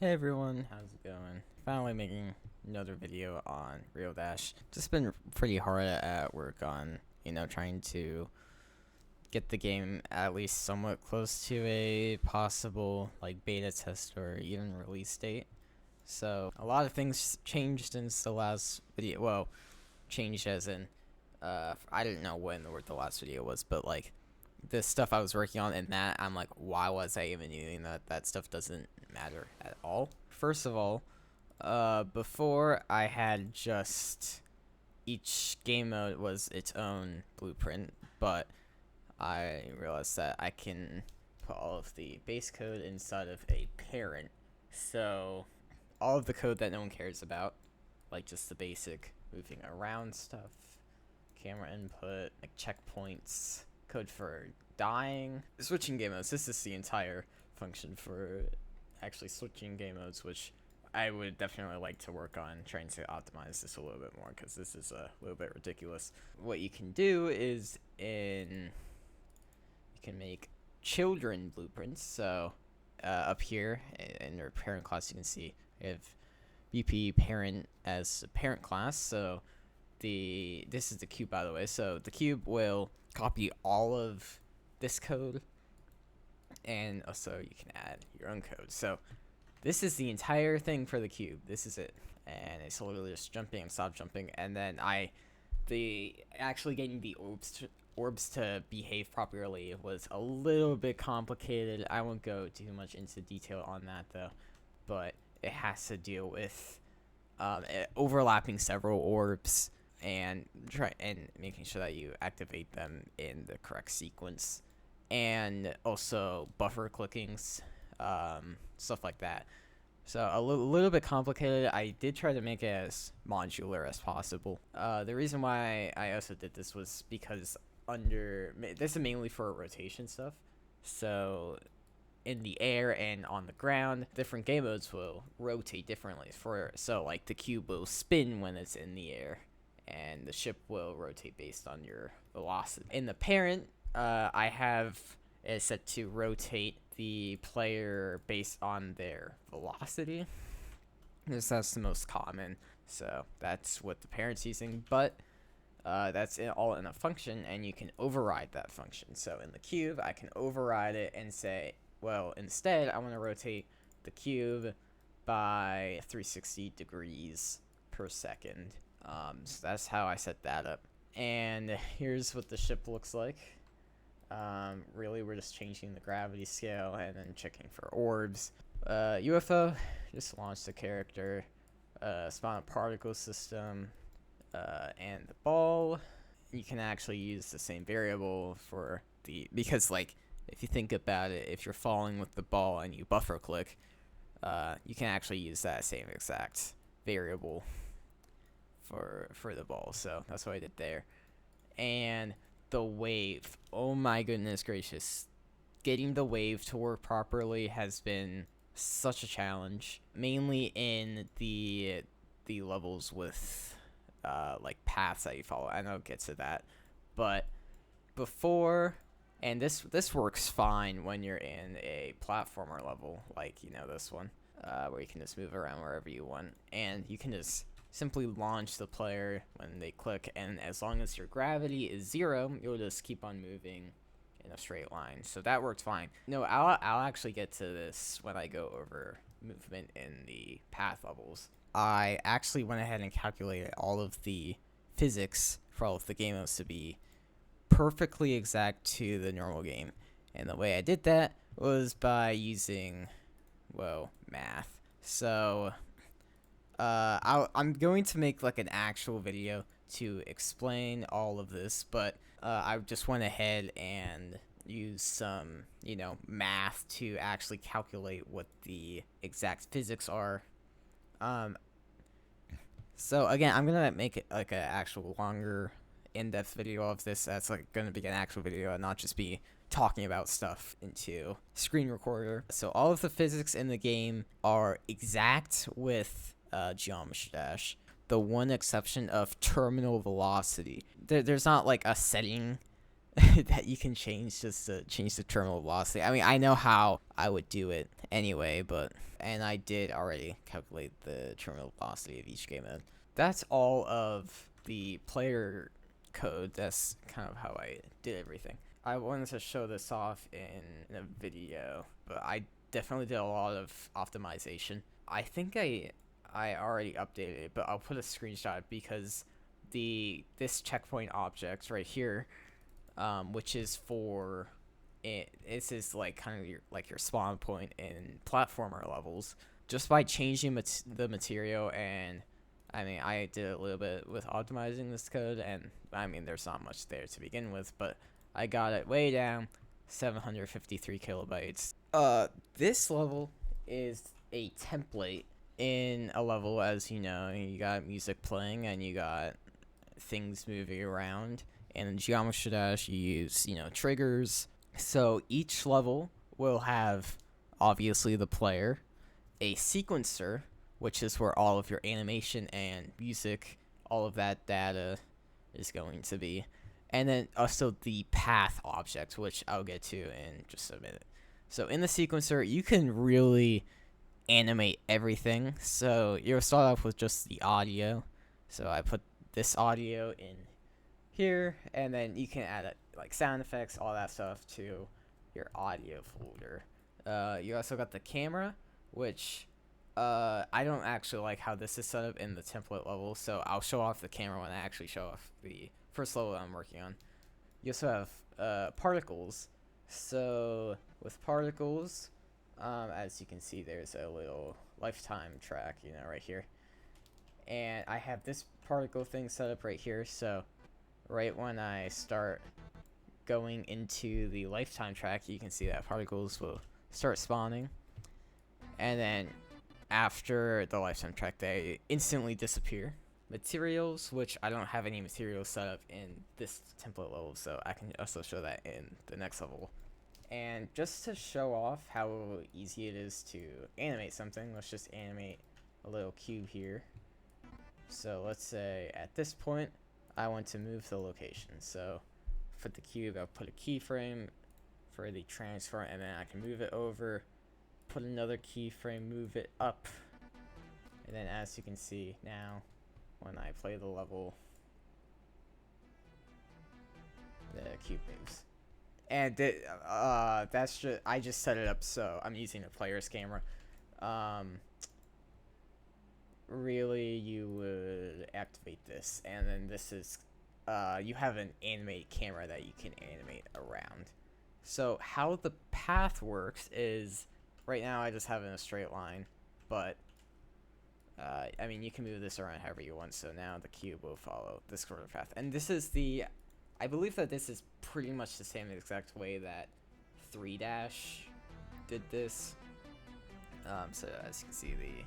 Hey everyone, how's it going? Finally making another video on RealDash. Just been pretty hard at work on, trying to get the game at least somewhat close to a possible beta test or even release date. So a lot of things changed since the last video. Well, changed as in I didn't know when the last video was, but the stuff I was working on in that, I'm like, why was I even doing that? That stuff doesn't matter at all. First of all, before I had just each game mode was its own blueprint, but I realized that I can put all of the base code inside of a parent. So all of the code that no one cares about, like just the basic moving around stuff, camera input, like checkpoints, code for dying, switching game modes. This is the entire function for actually switching game modes, which I would definitely like to work on trying to optimize this a little bit more, because this is a little bit ridiculous. What you can do is you can make children blueprints. So up here in your parent class, you can see we have BP parent as a parent class. So this is the cube, by the way. So the cube will copy all of this code, and also you can add your own code. So this is the entire thing for the cube. This is it, and it's literally just jumping and stop jumping. And then actually getting the orbs to behave properly was a little bit complicated. I won't go too much into detail on that though, but it has to deal with overlapping several orbs and making sure that you activate them in the correct sequence, and also buffer clickings, stuff like that. So a little bit complicated. I did try to make it as modular as possible. The reason why I also did this was because this is mainly for rotation stuff. So in the air and on the ground, different game modes will rotate differently. So like the cube will spin when it's in the air, and the ship will rotate based on your velocity. In the parent, I have it set to rotate the player based on their velocity, because that's the most common. So that's what the parent's using, but that's all in a function, and you can override that function. So in the cube, I can override it and say, well, instead, I want to rotate the cube by 360 degrees per second. So that's how I set that up. And here's what the ship looks like. Really, we're just changing the gravity scale and then checking for orbs. UFO, just launch the character. Spawn a particle system. And the ball, you can actually use the same variable because if you think about it, if you're falling with the ball and you buffer click, you can actually use that same exact variable for the ball. So that's what I did there. And the wave, oh my goodness gracious, getting the wave to work properly has been such a challenge, mainly in the levels with paths that you follow. I know I'll get to that, but before, and this works fine when you're in a platformer level, like this one, where you can just move around wherever you want, and you can just simply launch the player when they click, and as long as your gravity is 0, you'll just keep on moving in a straight line. So that worked fine. No, I'll actually get to this when I go over movement in the path levels. I actually went ahead and calculated all of the physics for all of the game modes to be perfectly exact to the normal game. And the way I did that was by using, math. So I'm going to make an actual video to explain all of this, but I just went ahead and used some, math to actually calculate what the exact physics are. So again, I'm gonna make it an actual longer, in-depth video of this. That's gonna be an actual video and not just be talking about stuff into screen recorder. So all of the physics in the game are exact with Geometry Dash. The one exception of terminal velocity. There's not a setting that you can change just to change the terminal velocity. I mean, I know how I would do it, anyway, and I did already calculate the terminal velocity of each game mode. That's all of the player code. That's kind of how I did everything. I wanted to show this off in a video, but I definitely did a lot of optimization. I think I already updated it, but I'll put a screenshot because this checkpoint object right here, which is for this is like kind of your spawn point in platformer levels. Just by changing the material, and I mean I did a little bit with optimizing this code, and I mean there's not much there to begin with, but I got it way down, 753 kilobytes. This level is a template in a level, as you know. You got music playing and you got things moving around, and in Geometry Dash you use, triggers. So each level will have obviously the player, a sequencer, which is where all of your animation and music, all of that data is going to be. And then also the path object, which I'll get to in just a minute. So in the sequencer, you can really animate everything. So you'll start off with just the audio. So I put this audio in here, and then you can add like sound effects, all that stuff to your audio folder. You also got the camera, which I don't actually like how this is set up in the template level, so I'll show off the camera when I actually show off the first level I'm working on. You also have particles. So with particles, as you can see, there's a little lifetime track, right here. And I have this particle thing set up right here, so right when I start going into the lifetime track, you can see that particles will start spawning. And then after the lifetime track, they instantly disappear. Materials, which I don't have any materials set up in this template level, so I can also show that in the next level. And just to show off how easy it is to animate something, let's just animate a little cube here. So let's say at this point I want to move the location. So for the cube, I'll put a keyframe for the transform, and then I can move it over, put another keyframe, move it up, and then as you can see now, when I play the level, the cube moves. And that's just, I just set it up so I'm using a player's camera. Really, you would activate this, and then this is, you have an animated camera that you can animate around. So how the path works is, right now I just have it in a straight line, but I mean, you can move this around however you want, so now the cube will follow this sort of path. And this is I believe that this is pretty much the same exact way that RealDash did this. So as you can see, the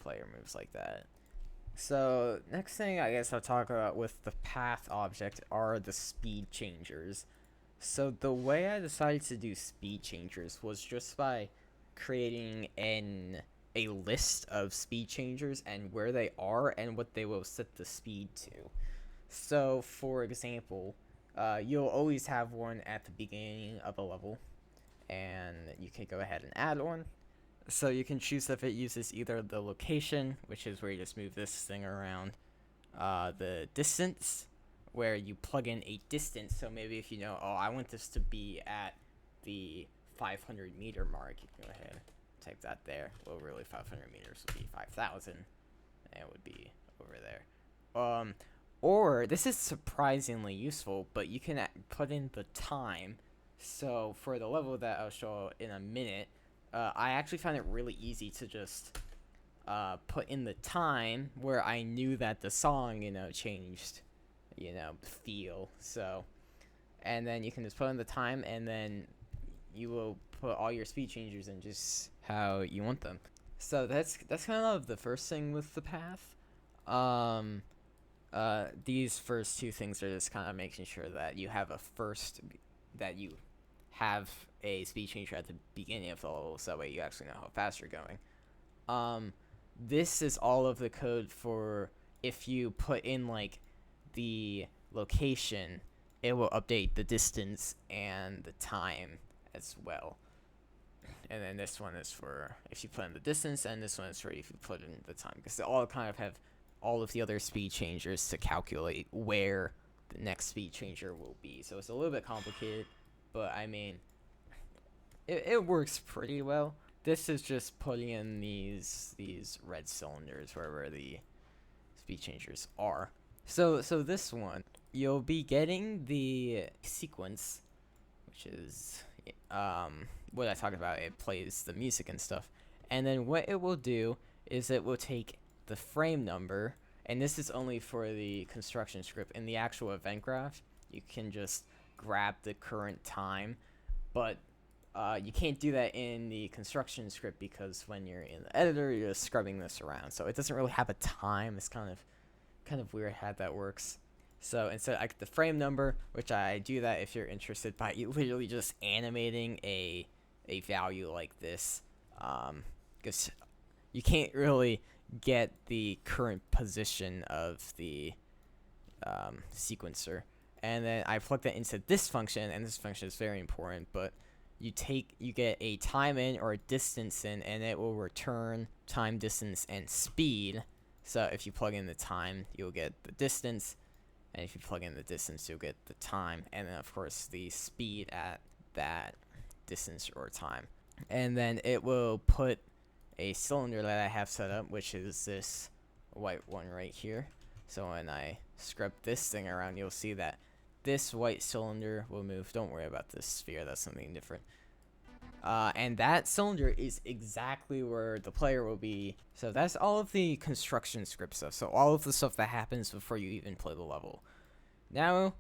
player moves like that. So next thing I guess I'll talk about with the path object are the speed changers. So the way I decided to do speed changers was just by creating a list of speed changers and where they are and what they will set the speed to. So for example, you'll always have one at the beginning of a level, and you can go ahead and add one. So you can choose if it uses either the location, which is where you just move this thing around, the distance, where you plug in a distance. So maybe if I want this to be at the 500 meter mark, you can go ahead and type that there. Well, really 500 meters would be 5,000, and it would be over there. Or this is surprisingly useful, but you can put in the time. So for the level that I'll show in a minute, I actually found it really easy to just put in the time where I knew that the song, changed, feel. So, and then you can just put in the time, and then you will put all your speed changers in just how you want them. So that's kind of the first thing with the path. These first two things are just kind of making sure that you have a speed changer at the beginning of the level, so that way you actually know how fast you're going. This is all of the code for if you put in like the location, it will update the distance and the time as well. and then this one is for if you put in the distance, and this one is for if you put in the time, because they all kind of have all of the other speed changers to calculate where the next speed changer will be. So it's a little bit complicated, but I mean, it works pretty well. This is just putting in these red cylinders wherever the speed changers are. So this one, you'll be getting the sequence, which is what I talked about. It plays the music and stuff, and then what it will do is it will take the frame number, and this is only for the construction script. In the actual event graph, you can just grab the current time, but you can't do that in the construction script because when you're in the editor, you're just scrubbing this around, so it doesn't really have a time. It's kind of weird how that works. So instead, I get the frame number, which I do that if you're interested by literally just animating a value like this, because you can't really get the current position of the sequencer. And then I plug that into this function, and this function is very important, but you get a time in or a distance in, and it will return time, distance, and speed. So if you plug in the time, you'll get the distance, and if you plug in the distance, you'll get the time, and then of course the speed at that distance or time. And then it will put a cylinder that I have set up, which is this white one right here. So when I scrub this thing around, you'll see that this white cylinder will move. Don't worry about this sphere, that's something different. And that cylinder is exactly where the player will be. So that's all of the construction script stuff. So all of the stuff that happens before you even play the level. Now,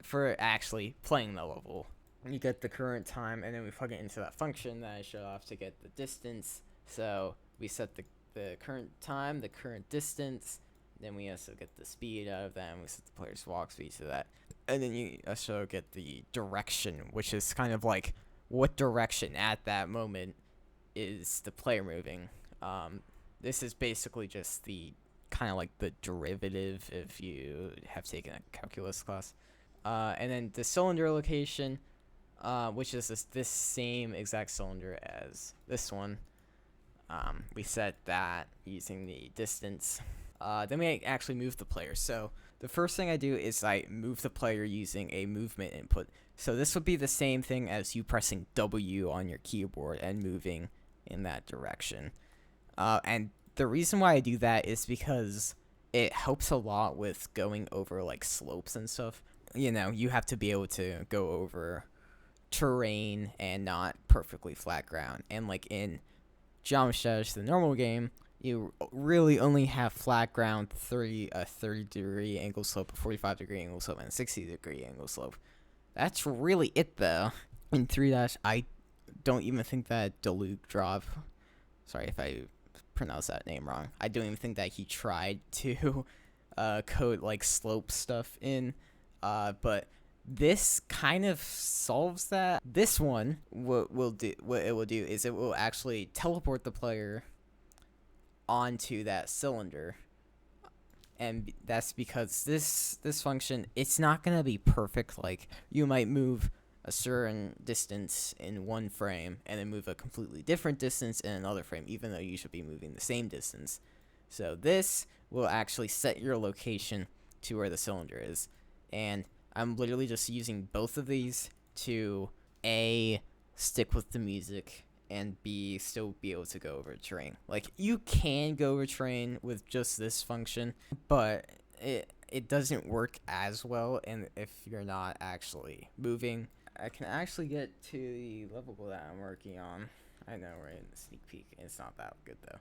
for actually playing the level, you get the current time, and then we plug it into that function that I showed off to get the distance. So we set the current time, the current distance, then we also get the speed out of that, and we set the player's walk speed to that. And then you also get the direction, which is kind of like what direction at that moment is the player moving. This is basically just the kind of like the derivative if you have taken a calculus class. And then the cylinder location, which is this same exact cylinder as this one. We set that using the distance. Then we actually move the player. So the first thing I do is I move the player using a movement input. So this would be the same thing as you pressing W on your keyboard and moving in that direction. And the reason why I do that is because it helps a lot with going over like slopes and stuff. You know, you have to be able to go over terrain and not perfectly flat ground. And like in Geometry Dash, the normal game, you really only have flat ground, a 30-degree angle slope, a 45-degree angle slope, and a 60-degree angle slope. That's really it, though. In 3-Dash, I don't even think that Deluge Drop, sorry if I pronounce that name wrong, I don't even think that he tried to code like slope stuff in, but this kind of solves that. This one, what it will do is it will actually teleport the player onto that cylinder, and that's because this function, it's not gonna be perfect. Like, you might move a certain distance in one frame and then move a completely different distance in another frame, even though you should be moving the same distance. So this will actually set your location to where the cylinder is, and I'm literally just using both of these to A, stick with the music, and B, still be able to go over terrain. Like, you can go over terrain with just this function, but it doesn't work as well, and if you're not actually moving. I can actually get to the level that I'm working on. I know we're in the sneak peek, it's not that good though.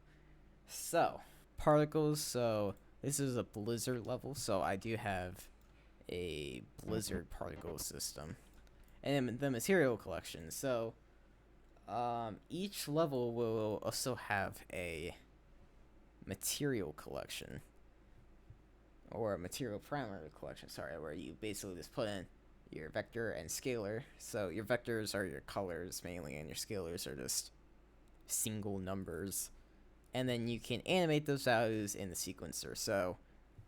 So, particles, so this is a blizzard level, so I do have a blizzard particle system. And then the material collection, so each level will also have a material collection, or a material parameter collection, sorry, where you basically just put in your vector and scalar. So your vectors are your colors mainly, and your scalars are just single numbers. And then you can animate those values in the sequencer. So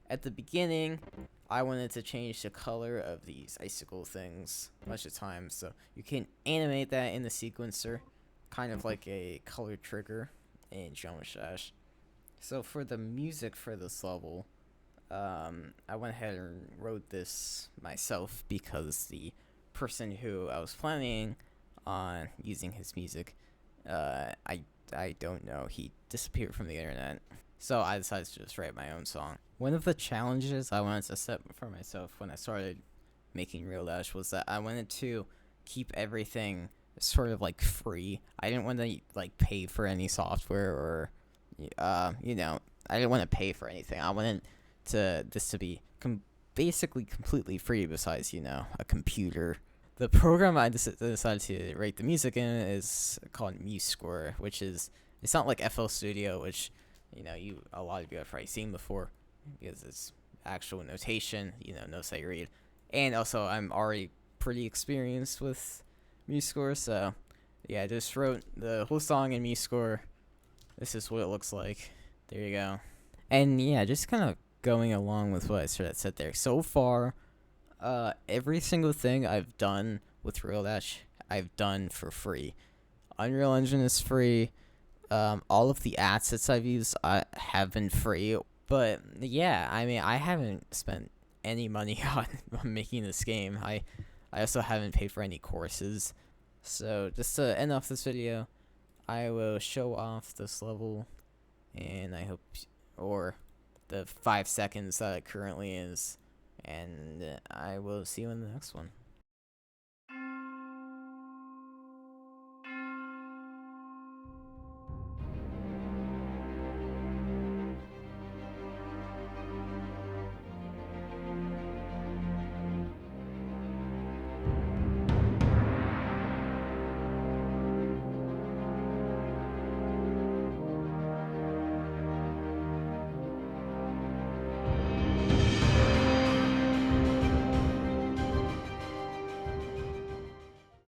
at the beginning, I wanted to change the color of these icicle things a bunch of times, so you can animate that in the sequencer. kind of like a color trigger in RealDash. So for the music for this level, I went ahead and wrote this myself because the person who I was planning on using his music, I don't know, he disappeared from the internet. So I decided to just write my own song. One of the challenges I wanted to set for myself when I started making RealDash was that I wanted to keep everything sort of like free. I didn't want to like pay for any software or, you know, I didn't want to pay for anything. I wanted this to be basically completely free. Besides, a computer. The program I decided to write the music in is called MuseScore, which is, it's not like FL Studio, which a lot of you have probably seen before because it's actual notation, notes that you read. And also, I'm already pretty experienced with MuseScore, so yeah, I just wrote the whole song in MuseScore. This is what it looks like. There you go. And yeah, just kind of going along with what I sort of said there. So far, every single thing I've done with RealDash, I've done for free. Unreal Engine is free. All of the assets I've used have been free. But yeah, I mean, I haven't spent any money on making this game. I also haven't paid for any courses. So just to end off this video, I will show off this level, and I hope, or the 5 seconds that it currently is, and I will see you in the next one.